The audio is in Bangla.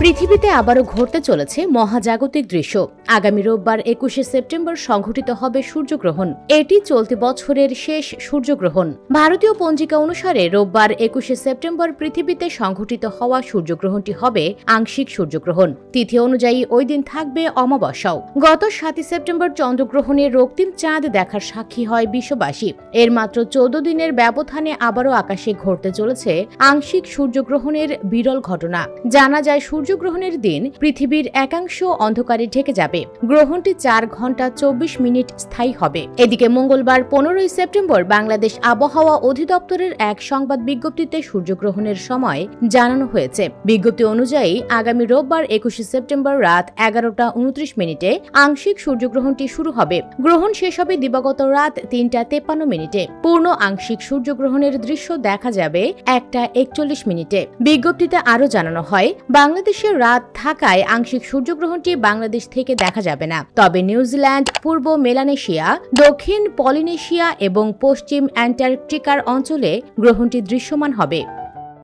পৃথিবীতে আবারও ঘটতে চলেছে মহাজাগতিক দৃশ্য। আগামী রোববার 21শে সেপ্টেম্বর সংঘটিত হবে সূর্যগ্রহণ। এটি চলতি বছরের শেষ সূর্যগ্রহণ। ভারতীয় পঞ্জিকা অনুসারে রোববার 21শে সেপ্টেম্বর পৃথিবীতে সংঘটিত হওয়া সূর্যগ্রহণটি হবে আংশিক সূর্যগ্রহণ। তিথি অনুযায়ী ওই দিন থাকবে অমাবস্যাও। গত 7 সেপ্টেম্বর চন্দ্রগ্রহণের রক্তিম চাঁদ দেখার সাক্ষী হয় বিশ্ববাসী। এর মাত্র 14 দিনের ব্যবধানে আবারও আকাশে ঘটতে চলেছে আংশিক সূর্যগ্রহণের বিরল ঘটনা। জানা যায় সূর্যগ্রহণের দিন পৃথিবীর একাংশ অন্ধকারে ঢেকে যাবে। গ্রহণটি 4 ঘন্টা 24 মিনিট স্থায়ী হবে। এদিকে মঙ্গলবার 15 সেপ্টেম্বর বাংলাদেশ আবহাওয়া অধিদপ্তরের এক সংবাদ বিজ্ঞপ্তিতে সূর্যগ্রহণের সময় জানানো হয়েছে। বিজ্ঞপ্তি অনুযায়ী আগামী রোববার 21শে সেপ্টেম্বর রাত 11টা 29 মিনিটে আংশিক সূর্যগ্রহণটি শুরু হবে। গ্রহণ শেষ হবে দিবাগত রাত 3টা 53 মিনিটে। পূর্ণ আংশিক সূর্যগ্রহণের দৃশ্য দেখা যাবে 1টা 41 মিনিটে। বিজ্ঞপ্তিতে আরও জানানো হয়, বাংলাদেশের রাত থাকায় আংশিক সূর্যগ্রহণটি বাংলাদেশ থেকে দেখা যাবে না। তবে নিউজিল্যান্ড, পূর্ব মেলানেশিয়া, দক্ষিণ পলিনেশিয়া এবং পশ্চিম অ্যান্টার্কটিকার অঞ্চলে গ্রহণটি দৃশ্যমান হবে।